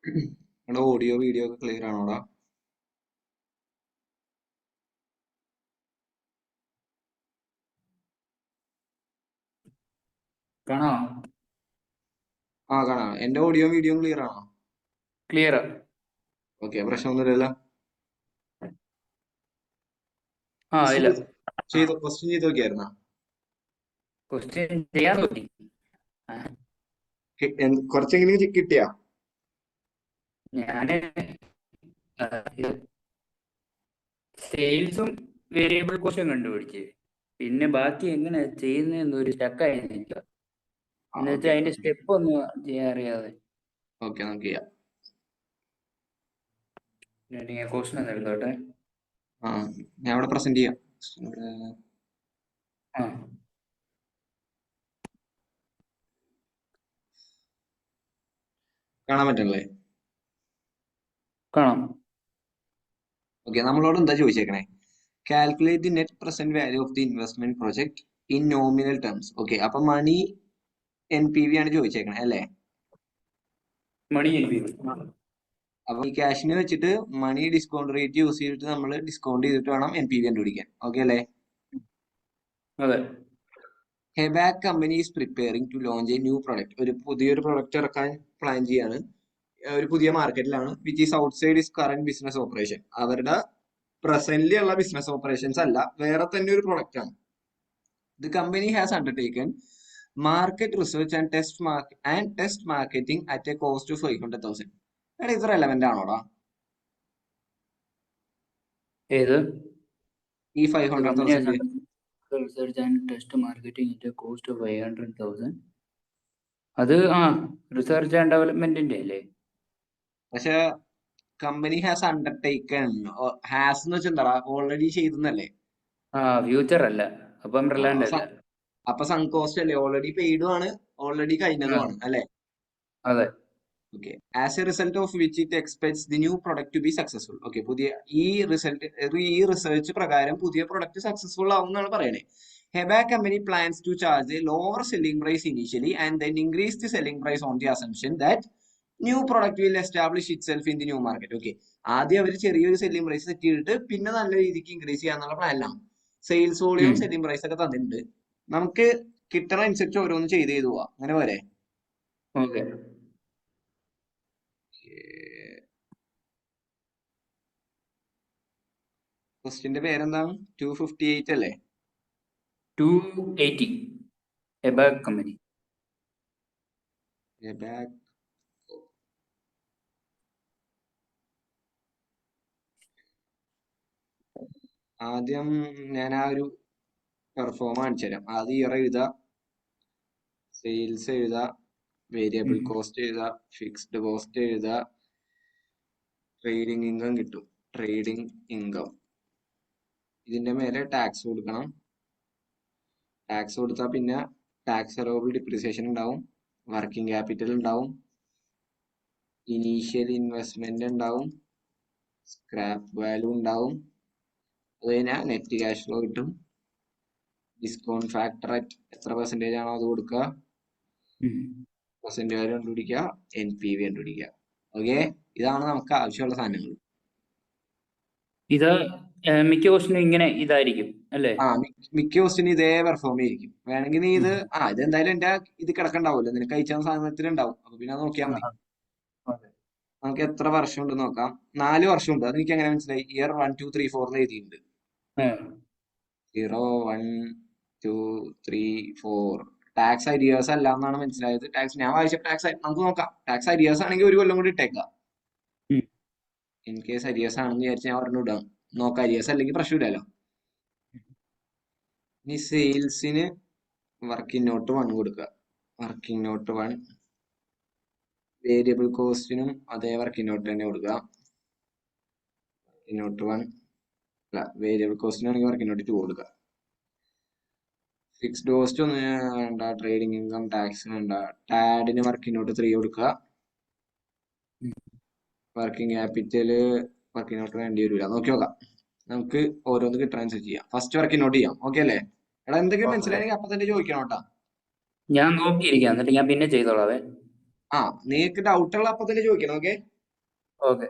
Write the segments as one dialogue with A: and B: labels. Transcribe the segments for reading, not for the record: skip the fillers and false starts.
A: നമ്മുടെ audio video ഒക്കെ clear ആണോടാ?
B: കാണാം.
A: കാണാം. എന്റെ ഓഡിയോ വീഡിയോ ക്ലിയർ ആണോ?
B: ക്ലിയർ.
A: ഓക്കെ, പ്രശ്നമൊന്നുമില്ലല്ലോ.
B: ഇല്ല.
A: ക്വസ്റ്റ്യൻ ചെയ്ത് നോക്കിയായിരുന്നാ?
B: ക്വസ്റ്റ്യൻ ചെയ്യാൻ പറ്റി.
A: കുറച്ചെങ്കിലും കിട്ടിയാ?
B: ഞാന് സെയിൽസും വേരിയബിൾ കോസ്റ്റും കണ്ടുപിടിച്ച്, പിന്നെ ബാക്കി എങ്ങനെ ചെയ്യുന്നതെന്ന് ഒരു സ്റ്റക്കായി നിൽക്കുക. എന്ന് വെച്ചാൽ
A: ഓക്കെ
B: അതിന്റെ സ്റ്റെപ്പ് ഒന്നും ചെയ്യാൻ അറിയാതെ.
A: ഓക്കെ, നമുക്ക് ചെയ്യാം.
B: ഞാൻ ക്വസ്റ്റ്യൻ ഒന്ന് എടുത്തോട്ടെ.
A: ആ ഞാൻ ഇവിടെ പ്രസന്റ് ചെയ്യാം. ഇവിടെ
B: ആ
A: കാണാൻ പറ്റണല്ലേ?
B: കാണാം.
A: ഓക്കെ, നമ്മളോട് എന്താ ചോദിച്ചേക്കണേ? Calculate the net present value of the investment project in nominal terms. Okay, അപ്പൊ മണി NPV ആണ് ചോദിച്ചേക്കണേ അല്ലേ?
B: മണി
A: അപ്പൊ ഈ ക്യാഷിന് വെച്ചിട്ട് മണി ഡിസ്കൗണ്ട് റേറ്റ് യൂസ് ചെയ്തിട്ട് നമ്മൾ ഡിസ്കൗണ്ട് ചെയ്തിട്ട് വേണം NPV കണ്ടുപിടിക്കാൻ. ഓക്കെ അല്ലേ?
B: അതെ.
A: Hebac company is preparing to launch a new product. ഒരു പുതിയൊരു പ്രൊഡക്റ്റ് ഇറക്കാൻ പ്ലാൻ ചെയ്യാണ്. ഒരു പുതിയ മാർക്കറ്റിലാണ്. Which is outside is current business operation. അവരുടെ പ്രസന്റ്ലി ഉള്ള ബിസിനസ് ഓപ്പറേഷൻസ് അല്ല, വേറെ തന്നെ ഒരു പ്രൊഡക്റ്റ് ആണ്. The company has undertaken market research and test marketing at a cost of 500,000. എടാ, ഇത് റെലവെന്റ് ആണോടാ?
B: ഏത്?
A: ഈ
B: The company has
A: 500,000
B: undertaken research and test marketing at a cost of 500,000. അത് റിസർച്ച് ആൻഡ് ഡെവലപ്മെന്റിന്റെ അല്ലേ?
A: പക്ഷെ കമ്പനി ഹാസ് അണ്ടർടേക്കൺ. ഹാസ് എന്ന് വെച്ചാൽ എന്താ? ഓൾറെഡി ചെയ്തെന്നല്ലേ?
B: ഫ്യൂച്ചർ അല്ല, അപ്പം റിലവന്റ് അല്ല.
A: അപ്പൊ സങ്ക് കോസ്റ്റ് അല്ലേ? ഓൾറെഡി പെയ്ഡും ആണ്, ഓൾറെഡി കഴിഞ്ഞതുമാണ് അല്ലെ?
B: അതെ.
A: Okay. As a result of which it expects the new product to be successful. Okay, ഈ റിസർച്ച് പ്രകാരം പുതിയ പ്രൊഡക്റ്റ് സക്സസ്ഫുൾ ആവും എന്നാണ് പറയണേ. Hebac company plans to charge a lower selling price initially and then increase the selling price on the assumption that new product will establish itself in the new market. Okay, ആദ്യം അവർ ചെറിയൊരു selling price set ചെയ്തിട്ട് പിന്നെ നല്ല രീതിക്ക് increase ചെയ്യാന്നുള്ള പ്ലാനിലാണ്. Sales volume, selling price ഒക്കെ തന്നിട്ടുണ്ട്. നമുക്ക് കിട്ടണ അനുസരിച്ച് ഓരോന്ന് ചെയ്ത് പോവാ. അങ്ങനെ പോരെ?
B: ഓക്കെ.
A: ക്വസ്റ്റിന്റെ പേരെന്താണ്? 258 അല്ലേ?
B: 280. ഹെബാക് കമ്പനി.
A: ആദ്യം ഞാൻ ആ ഒരു പെർഫോം കാണിച്ചു തരാം. ആദ്യം ഇയർ എഴുതാ, സെയിൽസ് എഴുതാ, വേരിയബിൾ കോസ്റ്റ് എഴുതാ, ഫിക്സ്ഡ് കോസ്റ്റ് എഴുതാ, ട്രേഡിംഗ് ഇൻകം കിട്ടും. ട്രേഡിംഗ് ഇൻകം, ഇതിന്റെ മേലെ ടാക്സ് കൊടുക്കണം. ടാക്സ് കൊടുത്താൽ പിന്നെ ടാക്സ് അലവബിൾ ഡിപ്രിസിയേഷൻ ഉണ്ടാവും, വർക്കിംഗ് ക്യാപിറ്റൽ ഉണ്ടാവും, ഇനീഷ്യൽ ഇൻവെസ്റ്റ്മെന്റ് ഉണ്ടാവും, സ്ക്രാപ്പ് വാല്യൂ ഉണ്ടാവും. അത് കഴിഞ്ഞാൽ നെറ്റ് ക്യാഷ് ഫ്ലോ കിട്ടും. ഡിസ്കൗണ്ട് ഫാക്ടർ എത്ര പെർസെന്റേജ് ആണോ അത് കൊടുക്കുക, പെർസെന്റ് വാല്യൂ കണ്ടുപിടിക്കുക, NPV കണ്ടുപിടിക്കുക. ഓക്കെ, ഇതാണ് നമുക്ക് ആവശ്യമുള്ള സാധനങ്ങൾ.
B: ഇത് മിക്ക ക്വസ്റ്റിനും ഇങ്ങനെ ഇതായിരിക്കും അല്ലേ?
A: മിക്ക ക്വസ്റ്റിനും ഇതേ പെർഫോം ചെയ്തിരിക്കും. വേണമെങ്കിൽ നീ ഇത് എന്തായാലും എന്റെ ഇത് കിടക്കണ്ടാവുമല്ലോ, നിനക്ക് അയച്ച സാധനത്തിൽ ഉണ്ടാവും. അപ്പൊ പിന്നെ അത് നോക്കിയാൽ മതി. നമുക്ക് എത്ര വർഷം ഉണ്ട് നോക്കാം. 4 വർഷം ഉണ്ട്. അത് എനിക്ക് എങ്ങനെ മനസ്സിലായി? ഇയർ 1 2 3 4 എഴുതിയിട്ടുണ്ട്. 0 1 2 3 4. ടാക്സ് അരിയേഴ്സ് അല്ല എന്നാണ് മനസ്സിലായത്. ടാക്സ് ഞാൻ വായിച്ച ടാക്സ് നമുക്ക് നോക്കാം. ടാക്സ് അരിയേഴ്സ് ആണെങ്കിൽ ഒരു കൊല്ലം കൂടി ഇട്ടേക്കാം. ഇൻ കേസ് അരിയേഴ്സ് ആണെന്ന് വിചാരിച്ച് ഞാൻ ഒരെണ്ണം ഇടാം. നോക്കാം. അരിയേഴ്സ് അല്ലെങ്കിൽ പ്രശ്നമില്ലല്ലോ. ഇനി സെയിൽസിന് വർക്കിംഗ് നോട്ട് 1 കൊടുക്കുക. Working not 1. വേരിയബിൾ കോസ്റ്റിനും അതേ വർക്കിംഗ് നോട്ട് തന്നെ കൊടുക്കുക. വർക്കിംഗ് നോട്ട് 1 അല്ല, വേരിയബിൾ കോസ്റ്റിനാണെങ്കിൽ വർക്കിംഗ് നോട്ട് 2 കൊടുക്കുക. ഫിക്സ്ഡ് കോസ്റ്റ് ഒന്നും വേണ്ട, ട്രേഡിംഗ് ഇൻകം, ടാക്സ് വേണ്ട. ടാഡിന് വർക്കിംഗ് നോട്ട് 3 കൊടുക്കുക. വർക്കിംഗ് ക്യാപിറ്റല് വർക്കിംഗ് നോട്ട് വേണ്ടി വരില്ല. നോക്കി നോക്കാം. നമുക്ക് ഓരോന്ന് കിട്ടാൻ ചെയ്യാം. ഫസ്റ്റ് വർക്കിംഗ് നോട്ട് ചെയ്യാം. ഓക്കെ അല്ലേ? എടാ, എന്തെങ്കിലും മനസ്സിലായെങ്കിൽ അപ്പൊ തന്നെ ചോദിക്കണം കേട്ടാ.
B: ഞാൻ നോക്കിയിരിക്കാം, എന്നിട്ട് ഞാൻ പിന്നെ ചെയ്തോളാവേ.
A: നീക്ക് ഡൗട്ടുള്ള അപ്പൊ തന്നെ ചോദിക്കണം. ഓക്കെ.
B: ഓക്കെ.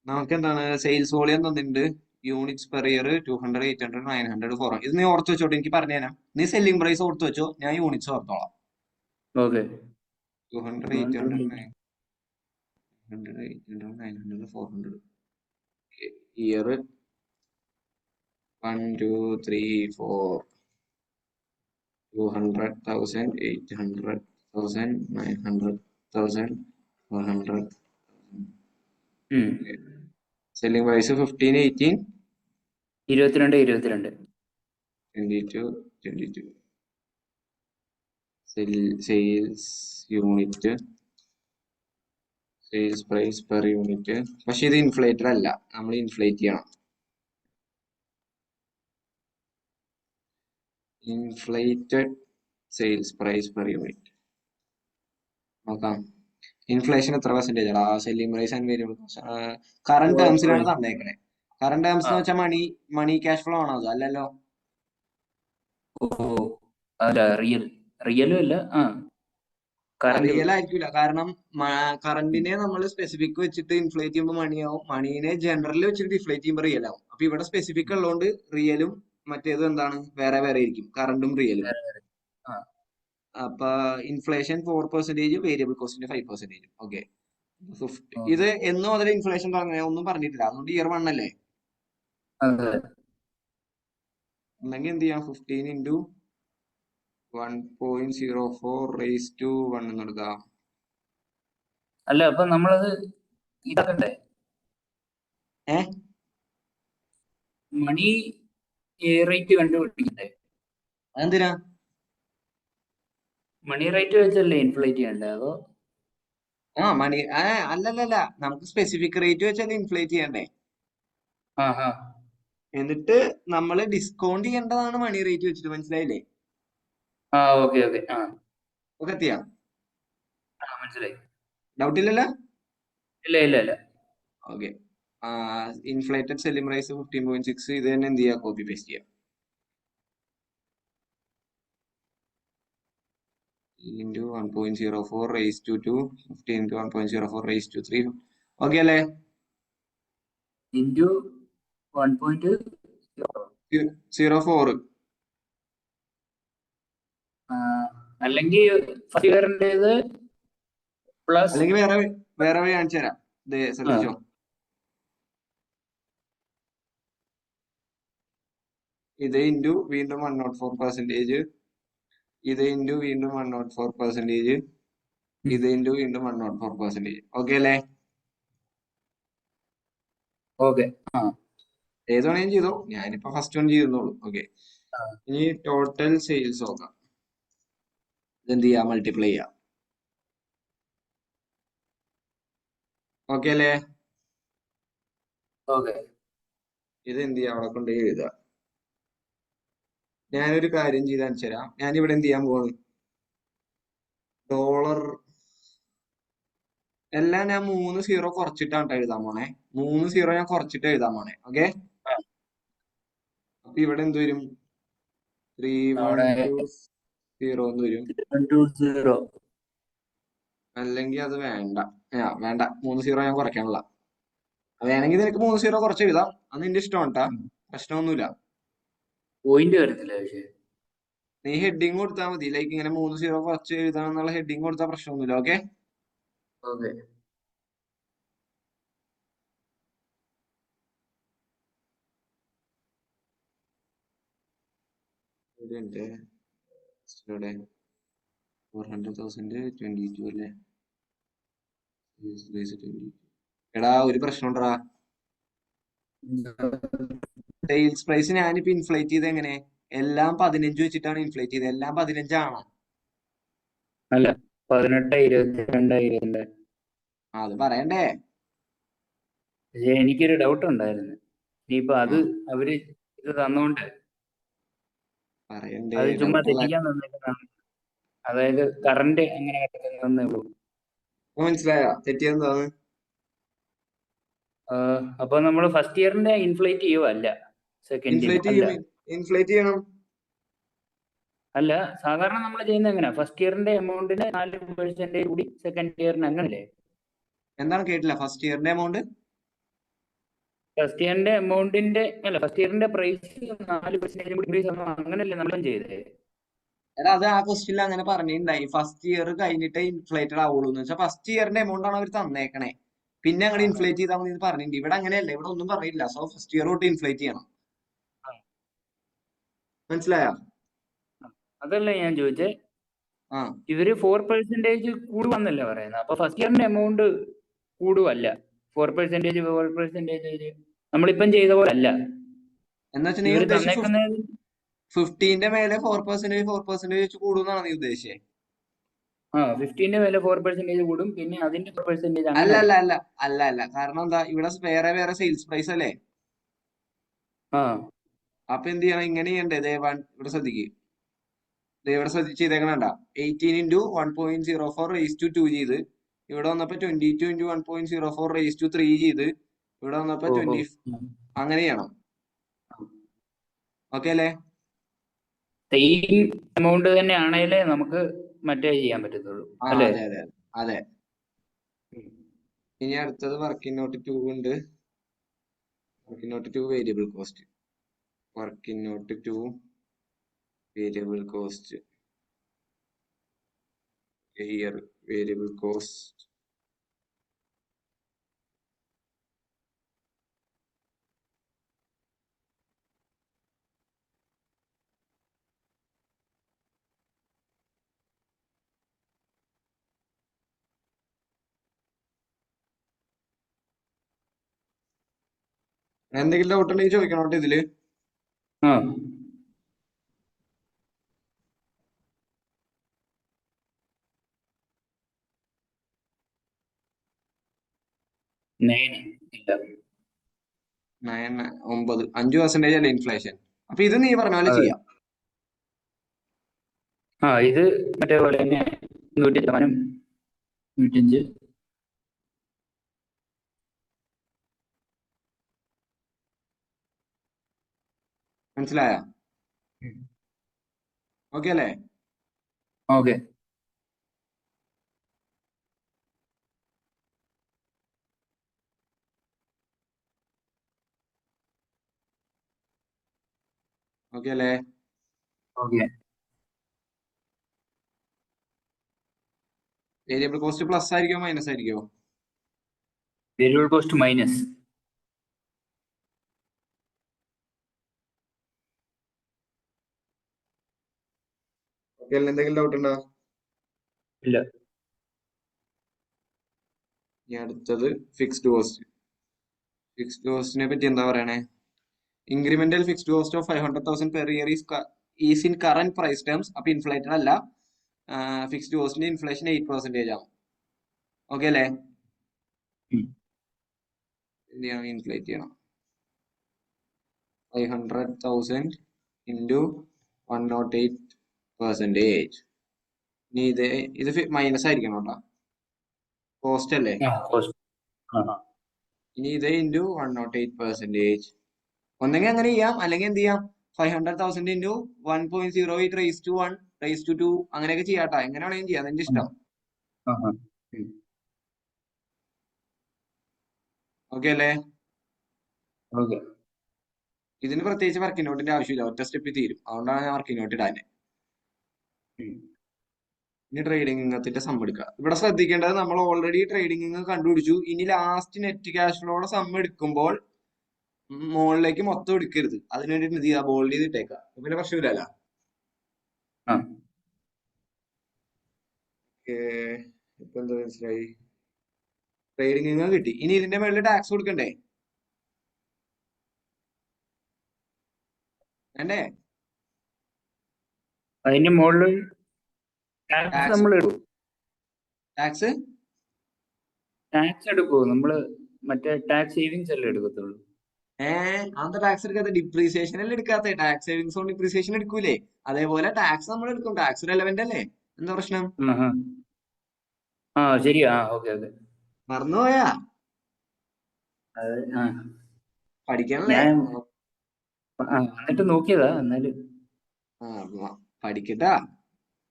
A: നമുക്ക് എന്താണ് സെയിൽസ് വോളിയം തന്നിട്ടുണ്ട്, യൂണിറ്റ്സ് പെർ ഇയർ 200, 800, 900, 400. ഇത് നീ ഓർത്ത് വെച്ചോട്ടെ, എനിക്ക് പറഞ്ഞു തരാം. നീ സെല്ലിംഗ് പ്രൈസ് ഓർത്ത് വെച്ചോ, ഞാൻ യൂണിറ്റ്സ് ഓർത്തോളാം.
B: Okay.
A: 200, 800, 900, 800, 900, 400. Year 1, 2, 3, 4. 200,000, 800,000, 900,000, 400. Selling price 15, 18,
B: 22, 22.
A: 22, 22. Sales unit, sales price per unit. പക്ഷെ ഇത് ഇൻഫ്ലേറ്റഡ് അല്ല, നമ്മൾ ഇൻഫ്ലേറ്റ് ചെയ്യണം. Inflated sales price per unit നോക്കാം. ഇൻഫ്ലേഷൻ എത്ര പെർസെന്റേജ് ആണ്? Selling price and variable current ടേംസിലാണ് തന്നേക്കണേ. കറന്റ് ടേംസ് എന്ന് വെച്ചാൽ മണി ക്യാഷ് ഫ്ലോ ആണോ അത്? അല്ലല്ലോ.
B: ഓ അല്ല, റിയലും അല്ല.
A: റിയൽ ആയിരിക്കില്ല, കാരണം കറന്റിനെ നമ്മൾ സ്പെസിഫിക് വെച്ചിട്ട് ഇൻഫ്ലേറ്റ് ചെയ്യുമ്പോൾ മണിയാവും, മണീനെ ജനറൽ വെച്ചിട്ട് ഡിഫ്ലേറ്റ് ചെയ്യുമ്പോൾ റിയൽ ആവും. അപ്പൊ ഇവിടെ സ്പെസിഫിക് ഉള്ളതുകൊണ്ട് റിയലും മറ്റേത് എന്താണ് വേറെ വേറെ ആയിരിക്കും, കറണ്ടും റിയലും. അപ്പൊ ഇൻഫ്ലേഷൻ 4%, വേരിയബിൾ കോസ്റ്റിന്റെ 5%. ഓക്കെ. ഇത് എന്നോ അതിൽ ഇൻഫ്ലേഷൻ തുടങ്ങുക ഒന്നും പറഞ്ഞിട്ടില്ല, അതുകൊണ്ട് ഇയർ 1 അല്ലേ? ഉണ്ടെങ്കിൽ എന്ത് ചെയ്യാം, 15 into 1.04 raised to 1 എന്ന് എടുക്കാം.
B: അല്ല, അപ്പൊ നമ്മളത് ഇതാക്കണ്ടേ? മണി റേറ്റ് കണ്ടുപിടിക്കണ്ടേ?
A: അതെന്തിനാ?
B: മണി റേറ്റ് വെച്ചല്ലേ ഇൻഫ്ലേറ്റ് ചെയ്യണ്ടേ? അതോ
A: മണി അല്ലല്ല, നമുക്ക് സ്പെസിഫിക് റേറ്റ് വെച്ചല്ലേ ഇൻഫ്ലേറ്റ് ചെയ്യണ്ടേ. എന്നിട്ട് നമ്മൾ ഡിസ്കൗണ്ട് ചെയ്യേണ്ടതാണ് മണി റേറ്റ് വെച്ചിട്ട്. മനസ്സിലായില്ലേ?
B: Okay okay.
A: ഒക്കെ എത്തിയാ?
B: മനസ്സിലായി.
A: ഡൗട്ട് ഇല്ലല്ലോ?
B: ഇല്ല ഇല്ല ഇല്ല.
A: ഓക്കെ. Inflated selling price 15.6. ഇത് തന്നെ എന്ത് ചെയ്യാം, കോപ്പി പേസ്റ്റ് ചെയ്യാം. into 1.04 raised to 2, 15 into 1.04 raised to 3. Okay അല്ലേ?
B: into 1.04 അല്ലെങ്കിൽ ഫസ്റ്റ് ഇയറിൻ്റെത് പ്ലസ്,
A: അല്ലെങ്കിൽ വേറെ വഴി കാണിച്ചു തരാം. ശ്രദ്ധിച്ചോ, ഇത് ഇൻറ്റു വീണ്ടും 104%, ഇത് ഇൻറ്റു വീണ്ടും 104%, ഇത് ഇൻറ്റു വീണ്ടും 104%. ഓക്കെ അല്ലേ?
B: ഓക്കെ.
A: ഏത് വേണേലും ചെയ്തോ, ഞാനിപ്പോ ഫസ്റ്റ് വൺ ചെയ്യുന്നുള്ളൂ. ഓക്കെ. ഇനി ടോട്ടൽ സെയിൽസ് നോക്കാം. ഇതെന്ത് ചെയ്യാം, മൾട്ടിപ്ലൈ ചെയ്യാം. ഓക്കെ അല്ലേ? ഇത് എന്ത് ചെയ്യാം, അവിടെ കൊണ്ട് എഴുതുക. ഞാനൊരു കാര്യം ചെയ്ത് കാണിച്ചു തരാം. ഞാനിവിടെ എന്ത് ചെയ്യാൻ പോകുന്നു, ഡോളർ എല്ലാം ഞാൻ 3 സീറോ കുറച്ചിട്ടാണ് എഴുതാൻ പോണേ. 3 സീറോ ഞാൻ കുറച്ചിട്ട് എഴുതാൻ പോണേ. ഓക്കെ. അപ്പൊ ഇവിടെ എന്ത് വരും, 312 എന്ന് വരും. അല്ലെങ്കിൽ അത് വേണ്ട, വേണ്ട, 3 സീറോ ഞാൻ കുറയ്ക്കാനുള്ള. വേണമെങ്കിൽ നിനക്ക് 3 സീറോ കുറച്ച് എഴുതാം, അത് നിന്റെ ഇഷ്ടമാണ് കേട്ടാ, പ്രശ്നമൊന്നുമില്ല.
B: പോയിന്റ് വരത്തില്ല. പക്ഷേ
A: നീ ഹെഡിങ് കൊടുത്താൽ മതി, ലൈക്ക് ഇങ്ങനെ 3 സീറോ കുറച്ച് എഴുതാന്നുള്ള ഹെഡിങ് കൊടുത്താൽ പ്രശ്നമൊന്നുമില്ല. ഓക്കെ. എന്റെ 400,000 22 അല്ലേ? എടാ ഒരു പ്രശ്നം ഉണ്ടടാ, സെയിൽസ് പ്രൈസ് ഞാനിപ്പോ ഇൻഫ്ലേറ്റ് ചെയ്ത് എങ്ങനെ, എല്ലാം 15 വെച്ചിട്ടാണ് ഇൻഫ്ലേറ്റ് ചെയ്തത്. എല്ലാം 15 ആണോ?
B: അല്ല, 18, 22.
A: അത് പറയണ്ടേ?
B: പക്ഷേ എനിക്കൊരു ഡൗട്ട് ഉണ്ടായിരുന്നു. ഇനിയിപ്പോ അത് അവര് ഇത് തന്നോണ്ട്
A: പറയണ്ടേ?
B: അത് ചുമ്മാ തെറ്റിക്കാൻ തന്നേക്കുന്നതാണ്. അതായത് കറണ്ട് എങ്ങനെ കിടക്കുന്നേ ഉള്ളൂ.
A: മനസ്സിലായോ തെറ്റിയെന്താന്ന്?
B: അപ്പൊ നമ്മൾ ഫസ്റ്റ് ഇയറിന്റെ ഇൻഫ്ലേറ്റ് ചെയ്യുവല്ല, സെക്കൻഡ്
A: ഇൻഫ്ലേറ്റ് ചെയ്യണം.
B: അല്ല, സാധാരണ നമ്മൾ ചെയ്യുന്നത് എങ്ങനെയാ? ഫസ്റ്റ് ഇയറിന്റെ എമൗണ്ടിന് 4% കൂടി സെക്കൻഡ് ഇയറിന്, അങ്ങനല്ലേ?
A: എന്താണ് കേട്ടില്ല? ഫസ്റ്റ് ഇയറിന്റെ എമൗണ്ട്
B: ഫസ്റ്റ് ഇയറിന്റെ എമൗണ്ടിന്റെ അല്ല, ഫസ്റ്റ് ഇയറിന്റെ പ്രൈസ് 4% കൂടി increase ആകും, അങ്ങനല്ലേ നമ്മളും ചെയ്തേ?
A: എടാ അത് ആ ക്വസ്റ്റ്യനിൽ അങ്ങനെ പറഞ്ഞിട്ടുണ്ടായി. ഫസ്റ്റ് ഇയർ കഴിഞ്ഞിട്ടേ ഇൻഫ്ലേറ്റഡ് ആവുള്ളൂ എന്ന് വെച്ചാൽ ഫസ്റ്റ് ഇയറിന്റെ എമൗണ്ട് ആണ് അവർ തന്നേക്കണേ, പിന്നെ അങ്ങനെ
B: ആ,
A: ഇൻഫ്ലേറ്റ് ചെയ്താൽ മതി എന്ന് പറഞ്ഞിട്ടുണ്ട്. ഇവിടെ അങ്ങനെയല്ല, ഇവിടെ ഒന്നും പറഞ്ഞില്ല. സോ ഫസ്റ്റ് ഇയർ തൊട്ട് ഇൻഫ്ലേറ്റ് ചെയ്യണം.
B: ആ,
A: മനസ്സിലായോ?
B: ആ. അതല്ല ഞാൻ ചോദിച്ചേ,
A: ആ
B: ഇവര് 4% കൂടുവന്നല്ലേ പറയുന്നത്, അപ്പൊ ഫസ്റ്റ് ഇയറിന്റെ എമൗണ്ട് കൂടുവല്ല. 4% നമ്മളിപ്പം ചെയ്ത പോലെ അല്ല
A: എന്ന് വെച്ചാൽ നീ
B: ഇവര്
A: ഉദ്ദേശിച്ച്
B: തന്നേക്കുന്നത്.
A: 15ന്റെ മേലെ 4% വെച്ച് കൂടുന്നാണ് നീ ഉദ്ദേശിച്ചത്?
B: ആ, 15ന്റെ മേലെ 4% കൂടും, പിന്നെ അതിന്റെ 4%
A: അല്ല
B: അങ്ങനെ.
A: അല്ല അല്ല അല്ല അല്ല കാരണം എന്താ, ഇവിടെ വേറെ വേറെ സെയിൽസ് പ്രൈസ് അല്ലേ.
B: ആ,
A: അപ്പൊ എന്ത് ചെയ്യണം? ഇങ്ങനെ ചെയ്യണ്ടേ? ഇവിടെ ശ്രദ്ധിക്ക്, ഇവിടെ ശ്രദ്ധിച്ച് ചെയ്തേക്കണണ്ട. 18 × 1.04 raised to 2 ചെയ്ത്, ഇവിടെ വന്നപ്പോ 22 × 1.04 raised to 3 ചെയ്ത്, ഇവിടെ വന്നപ്പോ
B: ഓഹോ.
A: 20. അങ്ങനെ ചെയ്യണം. ഓക്കെ അല്ലേ?
B: സെയിം എമൗണ്ട് തന്നെ ആണേലേ നമുക്ക് മറ്റേ ചെയ്യാൻ പറ്റത്തുള്ളൂ,
A: ആ
B: അല്ലേ?
A: അതെ അതെ അതെ. ഇനി അടുത്തത് വർക്കിംഗ് നോട്ട് 2 ഉണ്ട്. Working not 2 variable cost. Working not 2 variable cost. Year variable cost. എന്തെങ്കിലും ഡൗട്ട് ഉണ്ടെങ്കിൽ ചോദിക്കണോട്ടെ ഇതില്.
B: ആ, 9 ഇല്ല.
A: 9 5% അല്ലേ ഇൻഫ്ലേഷൻ? അപ്പൊ ഇത് നീ പറഞ്ഞ പോലെ
B: അതെ.
A: ചെയ്യാം.
B: ആ, ഇത് മറ്റേ പോലെ തന്നെ 100%, 105.
A: മനസ്സിലായ? ഓക്കെ അല്ലേ?
B: ഓക്കെ.
A: ഓക്കെ അല്ലേ?
B: ഓക്കെ.
A: വേരിയബിൾ കോസ്റ്റ് പ്ലസ് ആയിരിക്കോ മൈനസ് ആയിരിക്കോ?
B: Variable cost minus.
A: ഓക്കെ അല്ലേ? എന്തെങ്കിലും ഡൗട്ട് ഉണ്ടോ?
B: ഇല്ല.
A: ഇനി അടുത്തത് ഫിക്സ്ഡ് കോസ്റ്റ്. ഫിക്സ്ഡ് കോസ്റ്റിനെ പറ്റി എന്താ പറയണേ? Incremental fixed cost of 500,000 per year is in current price terms. അപ്പൊ ഇൻഫ്ലേറ്റഡ് അല്ല. ഫിക്സ്ഡ് കോസ്റ്റിന്റെ ഇൻഫ്ലേഷൻ 8% ആവും. ഓക്കെ അല്ലേ? എന്ത് ചെയ്യണം? ഇൻഫ്ലേറ്റ് ചെയ്യണം. 500,000 into 108%. ഇനി ഇത് മൈനസ് ആയിരിക്കണം കേട്ടോ, കോസ്റ്റ് അല്ലേ. ഇനി ഇത് ഇൻറ്റു 108%. ഒന്നെങ്കിൽ അങ്ങനെ ചെയ്യാം, അല്ലെങ്കിൽ എന്ത് ചെയ്യാം? 500,000 into 1.08 raised to 1 raised to 2 അങ്ങനെയൊക്കെ ചെയ്യാട്ടോ. എങ്ങനെ വേണമെങ്കിലും ചെയ്യാം, അതിന്റെ ഇഷ്ടം. ഓക്കെ അല്ലേ?
B: ഓക്കെ.
A: ഇതിന് പ്രത്യേകിച്ച് വർക്കിംഗ് നോട്ടിന്റെ ആവശ്യമില്ല, ഒറ്റ സ്റ്റെപ്പിൽ തീരും. അതുകൊണ്ടാണ് ഞാൻ വർക്കിംഗ് നോട്ട് ഇടാൻ. ഇനി ട്രേഡിംഗ് ഇംഗത്തിന്റെ സം എടുക്കുക. ഇവിടെ ശ്രദ്ധിക്കേണ്ടത്, നമ്മൾ ഓൾറെഡി ട്രേഡിംഗ് ഇംഗ് കണ്ടുപിടിച്ചു. ഇനി ലാസ്റ്റ് നെറ്റ് ക്യാഷ് ഫ്ലോയുടെ സം എടുക്കുമ്പോൾ മുകളിലേക്ക് മൊത്തം എടുക്കരുത്. അതിന് വേണ്ടിട്ട് എന്ത് ചെയ്യാ? ബോൾഡ് ചെയ്തിട്ടേക്കാം, പിന്നെ പ്രശ്നമില്ലല്ലോ. ഇപ്പൊ എന്താ മനസ്സിലായി? ട്രേഡിംഗ് ഇംഗ് കിട്ടി. ഇനി ഇതിന്റെ മേളിൽ ടാക്സ് കൊടുക്കണ്ടേ? വേണ്ടേ?
B: അതിന്റെ മുകളിൽ ടാക്സ്
A: ടാക്സ്
B: നമ്മൾ എടുക്കും.
A: ടാക്സ്
B: ടാക്സ് എടുക്കുമോ നമ്മള്? മറ്റേ ടാക്സ് സേവിങ്സ് അല്ലേ എടുക്കത്തുള്ളൂ?
A: അന്ത ടാക്സ് എടുക്കാത്ത? ഡിപ്രീസിയേഷൻ അല്ലേ എടുക്കാത്ത? ടാക്സ് സേവിങ്സ് ഓൺ ഡിപ്രീസിയേഷൻ എടുക്കൂലേ? അതേപോലെ ടാക്സ് നമ്മൾ എടുക്കും. ടാക്സ് റെലവെന്റ് അല്ലേ? എന്താ പ്രശ്നം?
B: ആ, ശരിയാ. Okay okay.
A: മറന്നുപോയാ? പഠിക്കണല്ലേ?
B: ഞാൻ എന്നിട്ട് നോക്കിയതാ എന്നാലും.
A: പഠിക്കട്ടാ,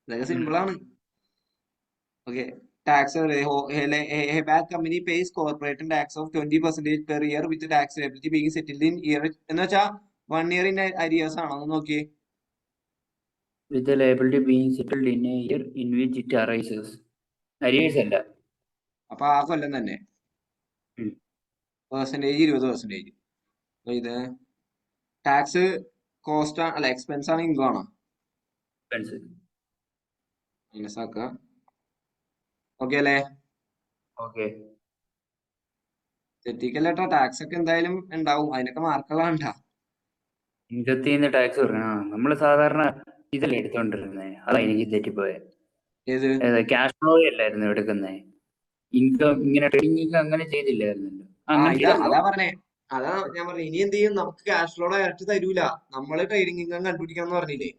A: ഇതൊക്കെ സിമ്പിൾ ആണ്. Okay, tax back company pays corporate tax of 20% per year with tax liability being settled in year എന്ന് വെച്ചാൽ 1 year ഇൻ അരിയേഴ്സ് ആണോ ഒന്ന് നോക്കിയേ.
B: With the liability being settled in a year in which it arises. Arrears അല്ല.
A: അപ്പൊ ആ കൊല്ലം തന്നെ. Percentage 20%. അപ്പൊ ഇത് ടാക്സ് കോസ്റ്റ് അല്ല എക്സ്പെൻസ് ആണ് ഇൻകം ആണോ?
B: Expense.
A: മൈനസ് ആക്കുക. ഓക്കെ അല്ലേ?
B: Okay.
A: തെറ്റിക്കല്ലേട്ടാ, ടാക്സ് ഒക്കെ എന്തായാലും ഉണ്ടാവും, അതിനൊക്കെ മാർക്കുകളാണ്ടാ.
B: ഇൻകത്തിൽ നിന്ന് ടാക്സ് കൊടുക്കണം. നമ്മള് സാധാരണ ഇതല്ലേ എടുത്തോണ്ടിരുന്നേ, അതാ എനിക്ക് തെറ്റിപ്പോയെ.
A: ഏത്
B: ക്യാഷ് ഫ്ലോ അല്ലായിരുന്നു എടുക്കുന്നേ, ഇൻകം ഇങ്ങനെ ട്രേഡിംഗ് ഇൻകം അങ്ങനെ ചെയ്തില്ലായിരുന്നല്ലോ. അങ്ങനെ
A: ഇതാ
B: ചെയ്തല്ലോ.
A: അതാ പറഞ്ഞേ, അതാ ഞാൻ പറഞ്ഞു. ഇനി എന്ത് ചെയ്യും, നമുക്ക് ക്യാഷ് ഫ്ലോ ഡയറക്റ്റ് തരൂല, നമ്മള് ട്രേഡിംഗ് ഇൻകം കണ്ടുപിടിക്കണം എന്ന് പറഞ്ഞില്ലേ.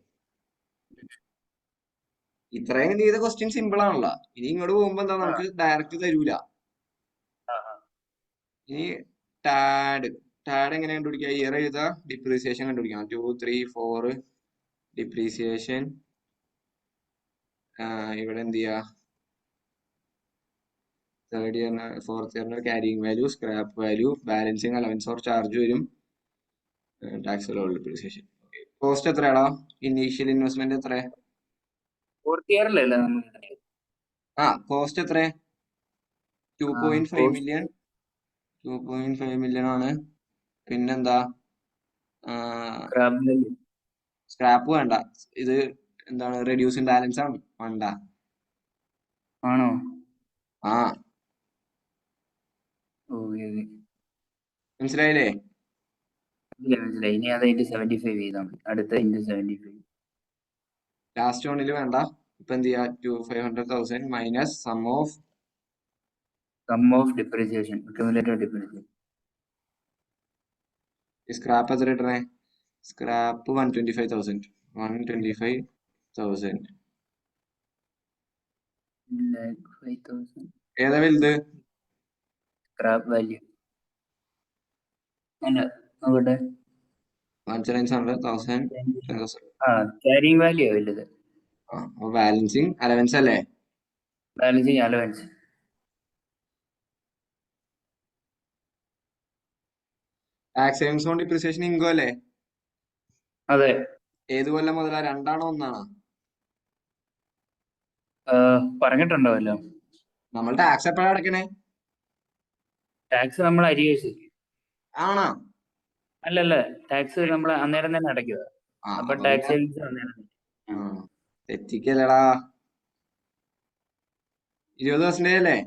A: ഇത്രയും ചെയ്ത ക്വസ്റ്റ്യൻ സിമ്പിൾ ആണല്ലോ. ഇനി ഇങ്ങോട്ട് പോകുമ്പോ എന്താ, നമുക്ക് ഡയറക്റ്റ് തരൂല. ഇനി ടാഡ് എങ്ങനെ കണ്ടുപിടിക്കുക? ഇയർ എഴുതാ, ഡിപ്രീസിയേഷൻ കണ്ടുപിടിക്കണം. 2, 3, 4 ഡിപ്രീസിയേഷൻ. ഇവിടെ എന്ത് ചെയ്യാ, തേർഡ് ഇയറിന് ഫോർത്ത് ഇയറിന് carrying value, scrap value, balancing allowance or charge വരും, ടാക്സ് ഡിപ്രീസിയേഷൻ. കോസ്റ്റ് എത്രയാടാ? ഇനീഷ്യൽ ഇൻവെസ്റ്റ്മെന്റ് എത്ര?
B: ഫോർത്ത് ഇയറിലല്ലേ നമുക്ക്?
A: കോസ്റ്റ് എത്ര? 2.5 മില്യൺ. 2.5 മില്യൺ ആണ്. പിന്നെന്താ, സ്ക്രാപ്പ് വേണ്ട. ഇത് എന്താണ്, റെഡ്യൂസിങ് ബാലൻസ് ആണ്, വേണ്ട.
B: ആണോ?
A: ആ
B: മനസ്സിലായി.
A: മനസ്സിലായില്ലേ?
B: ഇനി അത് 75 ചെയ്താൽ മതി. അടുത്ത 75.
A: ലാസ്റ്റ് വണ്ണിൽ വേണ്ട. ഇപ്പൊ എന്ത് ചെയ്യാ, 500,000 minus some of
B: depreciation, accumulated depreciation.
A: Scrap എത്ര ഇട്ടണേ? സ്ക്രാപ്പ് 125,000. 125,000. ഏതാ വലുത്?
B: സ്ക്രാപ്പ് വാല്യൂ അല്ല, അവിടെ
A: 1,100,000.
B: ക്യാരിങ് വാല്യൂ വലുത്.
A: ബാലൻസിങ് അലവൻസ് അല്ലേ?
B: Balancing allowance.
A: Tax savings on depreciation income അല്ലേ?
B: അതെ.
A: ഏത് കൊല്ലം മുതലാ? 2 1
B: പറഞ്ഞിട്ടുണ്ടാവല്ലോ.
A: നമ്മൾ ടാക്സ് എപ്പോഴാണ് അടക്കണേ?
B: ടാക്സ് നമ്മൾ അരിയേഴ്സ്.
A: ആണോ?
B: അല്ലല്ല, ടാക്സ് നമ്മൾ അന്നേരം തന്നെ അടയ്ക്കുക. അപ്പൊ ടാക്സ് സേവിങ്സ് അന്നേരം.
A: തെറ്റിക്കല്ലടാ. 20% അല്ലേ?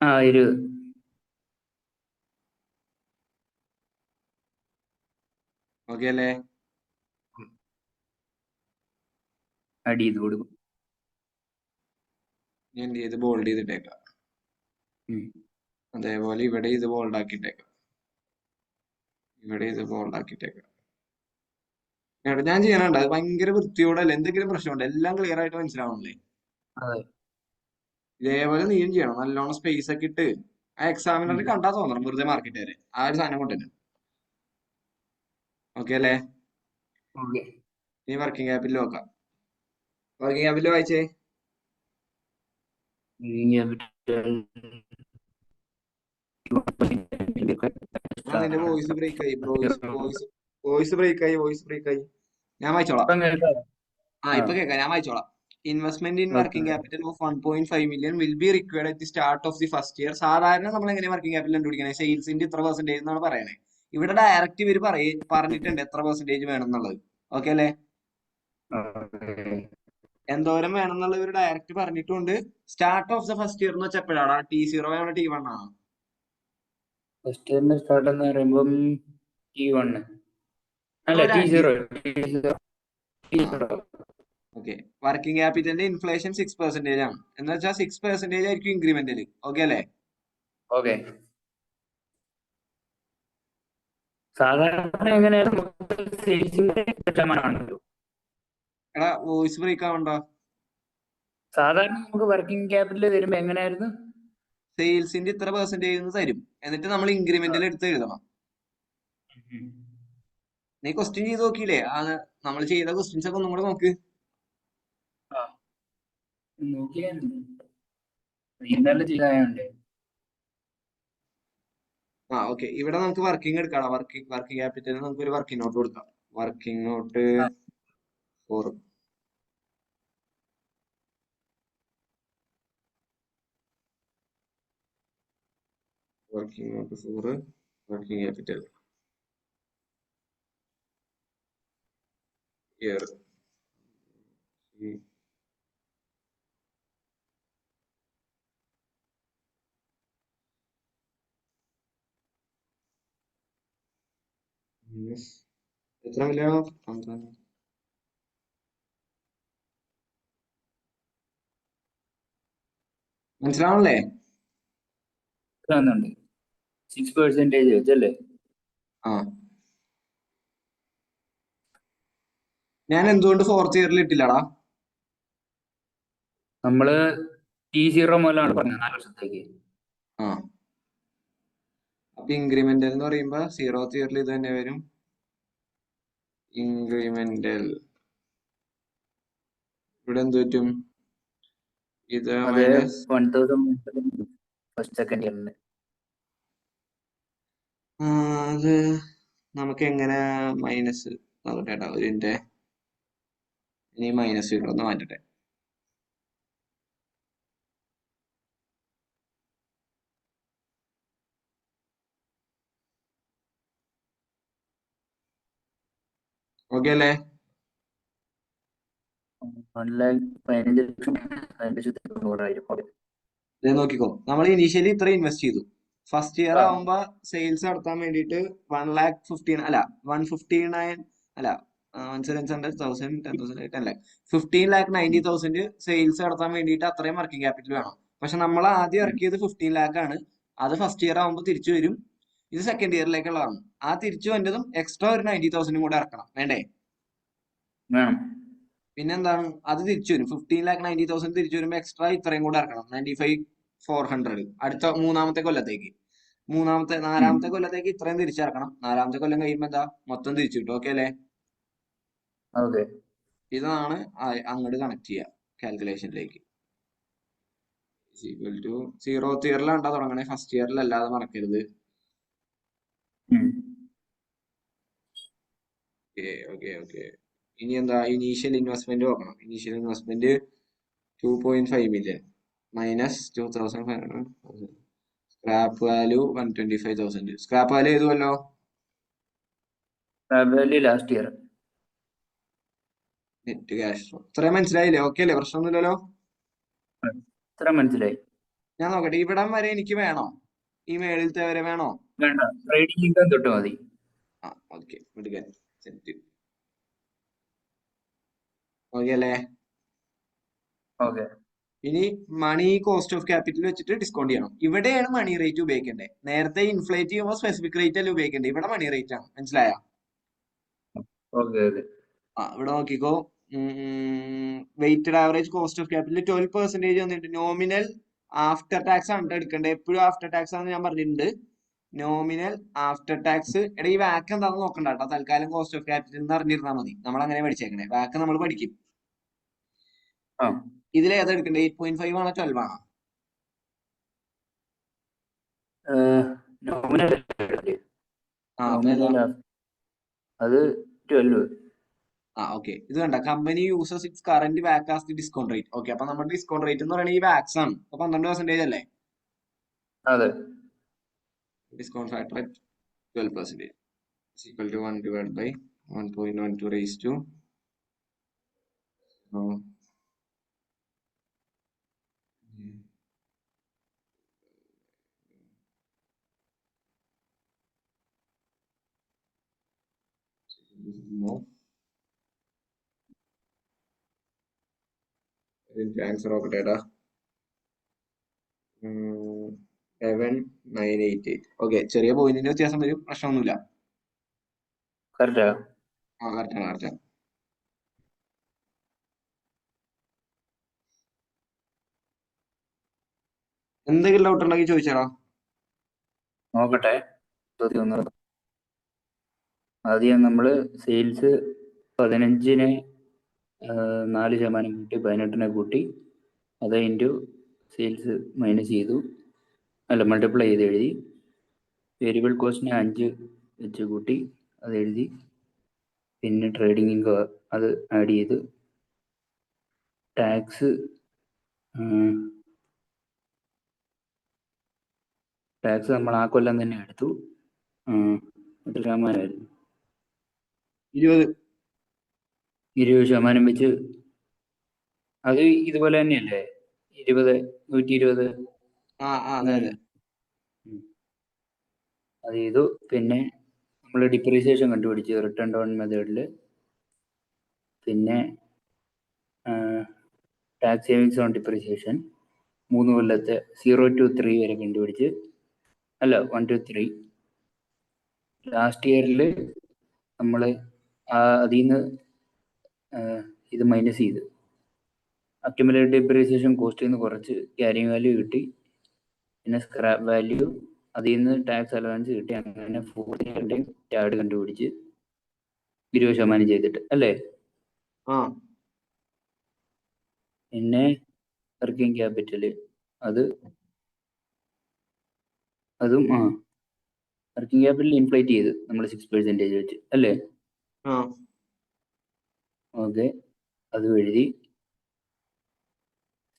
B: 20.
A: ഓക്കെ അല്ലേ?
B: അടി ചെയ്ത് കൊടുക്കും.
A: ഞാൻ ഇത് ബോൾഡ് ചെയ്തിട്ടേക്കാം. അതേപോലെ ഇവിടെ ഇത് ബോൾഡ് ആക്കിയിട്ടേക്കാം. ഇവിടെ ഇത് ബോൾഡ് ആക്കിയിട്ടേക്കാം. ഞാൻ ചെയ്യാനുണ്ട്, അത് ഭയങ്കര വൃത്തിയോടല്ല. എന്തെങ്കിലും പ്രശ്നമുണ്ട്, എല്ലാം ക്ലിയർ ആയിട്ട് മനസ്സിലാവണല്ലേ? ഇതേപോലെ നീയും ചെയ്യണം, നല്ലോണം സ്പേസ് ഒക്കെ ഇട്ട്. ആ എക്സാമിനറിന് കണ്ടാ തോന്നണം വെറുതെ മാർക്കറ്റ് വരെ ആ ഒരു സാധനം കൊണ്ടുതന്നെ. ഓക്കെ അല്ലേ? ഇനി വർക്കിംഗ് ക്യാപിറ്റൽ നോക്കാം. വർക്കിംഗ് ക്യാപിറ്റൽ വായിച്ചേ. നിന്റെ വോയിസ് ബ്രേക്ക് ആയി. വോയിസ് ബ്രേക്ക് ആയി. ഞാൻ വായിച്ചോളാം. ഇപ്പൊ കേൾക്കാം, ഞാൻ വായിച്ചോളാം. Investment in working capital of 1.5 million will be required at the start of the first year. സാധാരണ നമ്മൾ എങ്ങനെ വർക്കിംഗ് ക്യാപിറ്റൽ കണ്ടുപിടിക്കണേ? സെയിൽസിന്റെ ഇത്ര പെർസെന്റേജ് എന്നാണ് പറയണേ. ഇവിടെ ഡയറക്റ്റ് ഇവർ പറഞ്ഞിട്ടുണ്ട് എത്ര പെർസെന്റേജ് വേണം എന്നുള്ളത്. ഓക്കെ അല്ലേ? എന്തോരം വേണം എന്നുള്ളത് ഇവർ ഡയറക്റ്റ് പറഞ്ഞിട്ടുണ്ട്. Start of the first year എന്ന് വെച്ചാൽ എപ്പോഴാണ്? T0 ആണോ T1 ആണോ?
B: ഫസ്റ്റ് ഇയറിന്റെ സ്റ്റാർട്ട് എന്ന് പറയുമ്പം T1 അല്ല T0.
A: ഓക്കെ, വർക്കിംഗ് ക്യാപിറ്റലിന്റെ ഇൻഫ്ലേഷൻ 6% ആണ്. എന്ന് വെച്ചാൽ 6% ആയിരിക്കും ഇൻക്രിമെന്റല്. ഓക്കെ അല്ലേ?
B: ഓക്കെ. സാധാരണ എങ്ങനെയായിരുന്നു?
A: എടാ വോയിസ് ബ്രേക്ക് ആവണ്ടോ?
B: സാധാരണ നമുക്ക് വർക്കിംഗ് ക്യാപിറ്റൽ വരുമ്പോ എങ്ങനെയായിരുന്നു?
A: സെയിൽസിന്റെ ഇത്ര പെർസെന്റേജ് തരും, എന്നിട്ട് നമ്മൾ ഇൻക്രിമെന്റൽ എടുത്ത് എഴുതണം. നീ ക്വസ്റ്റ്യൻ ചെയ്ത് നോക്കിയില്ലേ? നമ്മൾ ചെയ്ത ക്വസ്റ്റ്യൻസ് ഒക്കെ ഒന്നും കൂടെ നോക്ക്.
B: ആ നോക്കിയായിരുന്നു, ഇന്നലെ ചെയ്തായോണ്ടേ.
A: ഓക്കെ, ഇവിടെ നമുക്ക് വർക്കിംഗ് എടുക്കാം. വർക്കിംഗ് ക്യാപിറ്റലിന് നമുക്ക് ഒരു വർക്കിംഗ് നോട്ട് കൊടുക്കാം. വർക്കിംഗ് നോട്ട്
B: ആ
A: 4. Working not 4 working capital year എത്ര മില്യണോ? 12. മനസ്സിലാവണല്ലേ?
B: വന്നുണ്ട് 6% വെച്ചല്ലേ?
A: ആ, ഞാൻ എന്തുകൊണ്ട് ഫോർത്ത് ഇയറിൽ ഇട്ടില്ലടാ?
B: നമ്മള് T0 മുതലാണ് പറഞ്ഞത് 4 വർഷത്തേക്ക്.
A: ആ, അപ്പൊ ഇൻക്രിമെന്റൽ എന്ന് പറയുമ്പോ 0th ഇയറിൽ ഇത് തന്നെ വരും. ഇൻക്രിമെന്റൽ ഇവിടെ എന്ത് പറ്റും? ഇത്
B: അത്
A: മൈനസ്
B: 1000 ഫസ്റ്റ് സെക്കൻഡ് ഇയറിന്.
A: അത് നമുക്ക് എങ്ങനെ മൈനസ് നോക്കട്ടെ കേട്ടോ, ഇതിന്റെ ഇനി മൈനസ് ഇവിടെ ഒന്ന് മാറ്റട്ടെ. ഓക്കെ അല്ലേ?
B: 1,15,90,000.
A: ഇത് നോക്കിക്കോ, നമ്മൾ ഇനീഷ്യലി ഇത്ര ഇൻവെസ്റ്റ് ചെയ്തു. ഫസ്റ്റ് ഇയർ
B: ആ
A: ആവുമ്പോ സെയിൽസ് നടത്താൻ വേണ്ടിയിട്ട് 1,15,000 അല്ല 159 അല്ല 1,600,000 10,000 10 lakh 15,90,000 സെയിൽസ് നടത്താൻ വേണ്ടിയിട്ട് അത്രയും വർക്കിംഗ് ക്യാപിറ്റൽ വേണം. പക്ഷെ നമ്മൾ ആദ്യം ഇറക്കിയത് 15 lakh ആണ്. അത് ഫസ്റ്റ് ഇയർ ആവുമ്പോൾ തിരിച്ചു വരും. ഇത് സെക്കൻഡ് ഇയറിലേക്കുള്ളതാണ്. ആ തിരിച്ചു വന്നതും എക്സ്ട്രാ ഒരു 90,000 കൂടെ ഇറക്കണം, വേണ്ടേ?
B: വേണം.
A: പിന്നെന്താണ്, അത് തിരിച്ചു വരും. 15,90,000 തിരിച്ചു വരുമ്പോൾ എക്സ്ട്രാ ഇത്രയും കൂടെ ഇറക്കണം, 95,400 അടുത്ത മൂന്നാമത്തെ കൊല്ലത്തേക്ക്. നാലാമത്തെ കൊല്ലത്തേക്ക് ഇത്രയും തിരിച്ചിറക്കണം. നാലാമത്തെ കൊല്ലം കഴിയുമ്പോൾ എന്താ, മൊത്തം തിരിച്ചു കിട്ടും. ഓക്കെ അല്ലേ?
B: ഓക്കെ.
A: ഇതാണ് അങ്ങോട്ട് കണക്ട് ചെയ്യുക കാൽക്കുലേഷനിലേക്ക്. ഈക്വൽ ടു 0th ഇയറിലാണ്ടാ തുടങ്ങണേ, ഫസ്റ്റ് ഇയറിലല്ലാതെ മറക്കരുത്. Okay okay. ഇനി എന്താ, ഇനീഷ്യൽ ഇൻവെസ്റ്റ്മെന്റ് നോക്കണം. Initial investment 2.5 million minus 2,500. Scrap value 125,000. Scrap value ഏതുമല്ലോ?
B: Last year.
A: Net cash flow ഇത്രയും മനസ്സിലായില്ലേ? ഓക്കെ അല്ലേ? പ്രശ്നമൊന്നുമില്ലല്ലോ?
B: ഇത്ര മനസ്സിലായി.
A: ഞാൻ നോക്കട്ടെ, ഇവിടം വരെ എനിക്ക് വേണോ? ഈ മേളിലത്തെ വരെ വേണോ?
B: വേണ്ട, ട്രേഡിംഗ് ഇൻകം തൊട്ട് മതി.
A: ഓക്കെ, എടുക്കാൻ സെറ്റ്. ഓക്കെ അല്ലേ?
B: ഓക്കെ.
A: ഇനി മണി കോസ്റ്റ് ഓഫ് ക്യാപിറ്റൽ വെച്ചിട്ട് ഡിസ്കൗണ്ട് ചെയ്യണം. ഇവിടെയാണ് മണി റേറ്റ് ഉപയോഗിക്കേണ്ടത്. നേരത്തെ ഇൻഫ്ലേറ്റ് ചെയ്യുമ്പോൾ സ്പെസിഫിക് റേറ്റ് അല്ല ഉപയോഗിക്കേണ്ടത്, ഇവിടെ മണി റേറ്റ് ആണ്. മനസ്സിലായ?
B: Okay okay.
A: ഇവിടെ നോക്കിക്കോ. Weighted average cost of capital 12% വന്നിട്ട് നോമിനൽ ആഫ്റ്റർ ടാക്സ് ആണ് എടുക്കേണ്ടത്. എപ്പോഴും ആഫ്റ്റർ ടാക്സ് ആണെന്ന് ഞാൻ പറഞ്ഞിട്ടുണ്ട്. Nominal after tax. എടാ, ഈ വാക്ക് എന്താണെന്ന് നോക്കണ്ട കേട്ടോ, തൽക്കാലം കോസ്റ്റ് ഓഫ് ക്യാപിറ്റൽ എന്ന് അറിഞ്ഞിരുന്നാൽ മതി. നമ്മൾ അങ്ങനെ പഠിച്ചേക്കണേ, വാക്ക് നമ്മൾ പഠിക്കും.
B: ആ
A: ഇതിൽ ഏതാ എടുക്കേണ്ടത്? 8.5 ആണോ 12 ആണോ?
B: നോമിനൽ
A: അപ്പൊ ഏതാ?
B: അത് 12.
A: ഓക്കെ. ഇത് കണ്ട, company uses it's current walk as the discount rate. Okay, അപ്പൊ നമ്മുടെ ഡിസ്കൗണ്ട് റേറ്റ് എന്ന് പറയുന്നത് ഈ വാക്സ് ആണ്. അപ്പൊ 12% അല്ലേ?
B: അതെ.
A: Discount factor 12% is equal to 1 divided by 1.12 raised to uh, answer നോക്കട്ടെ. 7988. ഓക്കെ, ചെറിയ പോയിന്റിന്റെ വ്യത്യാസം വരും, പ്രശ്നമൊന്നുമില്ല.
B: കറക്റ്റാ.
A: കറക്റ്റാണ് കറക്റ്റാണ്. എന്തെങ്കിലും ഡൗട്ട് ഉണ്ടെങ്കിൽ ചോദിച്ചാലോ?
B: നോക്കട്ടെ. ആദ്യം നമ്മൾ സെയിൽസ് 15-നെ 4% കൂട്ടി 18-നെ കൂട്ടി അത് ഇൻറ്റു സെയിൽസ് മൈനസ് ചെയ്തു, അല്ല മൾട്ടിപ്ലൈ ചെയ്ത് എഴുതി. വേരിയബിൾ കോസ്റ്റിനെ 5 വെച്ച് കൂട്ടി അത് എഴുതി. പിന്നെ ട്രേഡിംഗ് ഇൻകം അത് ആഡ് ചെയ്ത്. ടാക്സ് നമ്മൾ ആ കൊല്ലം തന്നെ എടുത്തു. എത്ര ശതമാനമായിരുന്നു? 20% വെച്ച്. അത് ഇതുപോലെ തന്നെയല്ലേ? 120.
A: അതെ അതെ.
B: അത് ചെയ്തു. പിന്നെ നമ്മൾ ഡിപ്രീസിയേഷൻ കണ്ടുപിടിച്ചു റിട്ടേൺ ഡൗൺ മെത്തേഡിൽ. പിന്നെ ടാക്സ് സേവിങ്സ് ഓൺ ഡിപ്രീസിയേഷൻ 3 കൊല്ലത്തെ 0 to 3 വരെ കണ്ടുപിടിച്ച്, അല്ല 1 to 3. ലാസ്റ്റ് ഇയറിൽ നമ്മൾ അതിൽ നിന്ന് ഇത് മൈനസ് ചെയ്ത് അക്യുമുലേറ്റഡ് ഡിപ്രീസിയേഷൻ കോസ്റ്റിൽ നിന്ന് കുറച്ച് ക്യാരിങ് വാല്യൂ കിട്ടി. പിന്നെ സ്ക്രാപ്പ് വാല്യൂ, അതിൽ നിന്ന് ടാക്സ് അലവൻസ് കിട്ടി. അങ്ങനെ 4 ഇയറിൻ്റെയും ടാഡ് കണ്ടുപിടിച്ച് 20% ചെയ്തിട്ട് അല്ലേ? പിന്നെ വർക്കിംഗ് ക്യാപിറ്റൽ അതും വർക്കിംഗ് ക്യാപിറ്റൽ ഇൻഫ്ലേറ്റ് ചെയ്ത് നമ്മൾ 6% വെച്ച് അല്ലേ? ഓക്കെ, അത് എഴുതി.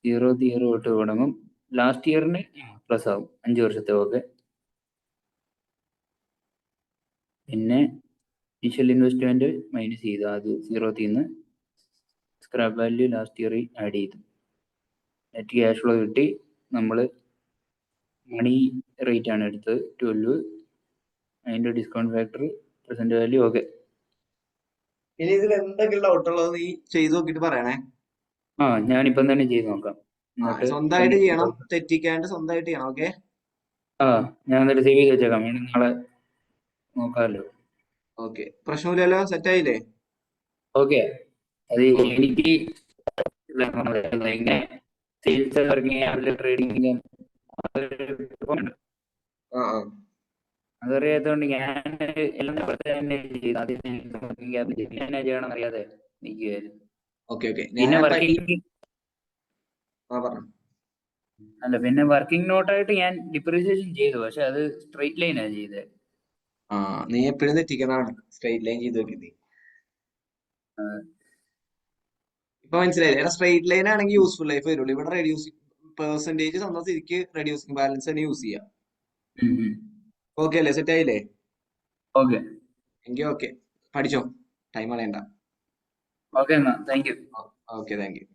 B: 0 തൊട്ട് തുടങ്ങും. ലാസ്റ്റ് ഇയറിന് പ്ലസ് ആവും 5 വർഷത്തെ. ഓക്കെ. പിന്നെ ഇനിഷ്യൽ ഇൻവെസ്റ്റ്മെന്റ് മൈനസ് ചെയ്തു അത് 0 നിന്ന്. Scrap value last year add ചെയ്തു. നെറ്റ് ക്യാഷ് ഫ്ലോ കിട്ടി. നമ്മൾ മണി റേറ്റ് ആണ് എടുത്തത് 12. അതിന്റെ discount factor present value. Okay.
A: ഇനി ഇതിൽ എന്തെങ്കിലും ഡൗട്ട് ഉള്ളത് നീ ചെയ്ത് നോക്കിട്ട് പറയണേ.
B: ഞാനിപ്പം തന്നെ ചെയ്ത് നോക്കാം.
A: സ്വന്തമായിട്ട് ചെയ്യണം, തെറ്റിക്കാണ്ട് സ്വന്തമായിട്ട് ചെയ്യണം. ഓക്കെ.
B: ഞാൻ എന്നിട്ട് സേവ് ചെയ്ത് വെച്ചേക്കാം, വേണം നാളെ നോക്കാമല്ലോ.
A: ഓക്കെ, പ്രശ്നമില്ലല്ലോ, സെറ്റ് ആയില്ലേ?
B: ഓക്കെ. അത് എനിക്ക് ഇങ്ങനെ സെയിൽസ് ഇറങ്ങി അതിൽ ട്രേഡിംഗ് അതറിയാത്തതുകൊണ്ട് ഞാൻ എല്ലാം തന്നെ ചെയ്തു. ആദ്യം ഞാൻ ചെയ്യണം അറിയാതെ നിൽക്കുകയായിരുന്നു. പിന്നെ വർക്കിംഗ് നോട്ടായിട്ട് ഞാൻ ഡിപ്രീസിയേഷൻ ചെയ്തു, പക്ഷെ അത് സ്ട്രെയിറ്റ് ലൈനാണ് ചെയ്തത്.
A: നീ എപ്പോഴും തെറ്റിക്കണാണ്, സ്ട്രെയിറ്റ് ലൈൻ ചെയ്ത് നോക്കി. ഇപ്പൊ മനസ്സിലായില്ലേ? സ്ട്രെയിറ്റ് ലൈൻ ആണെങ്കിൽ യൂസ്ഫുൾ ലൈഫ് വരുള്ളൂ. ഇവിടെ റെഡ്യൂസിങ് പെർസെന്റേജ് തന്ന സ്ഥിതിക്ക് റെഡ്യൂസിങ് ബാലൻസ് തന്നെ യൂസ് ചെയ്യാം. ഓക്കെ അല്ലേ? സെറ്റ് ആയില്ലേ?
B: ഓക്കെ
A: എങ്കിൽ ഓക്കെ, പഠിച്ചോ, ടൈം കളയണ്ട.
B: ഓക്കെ, എന്നാ thank you.
A: Okay, thank you.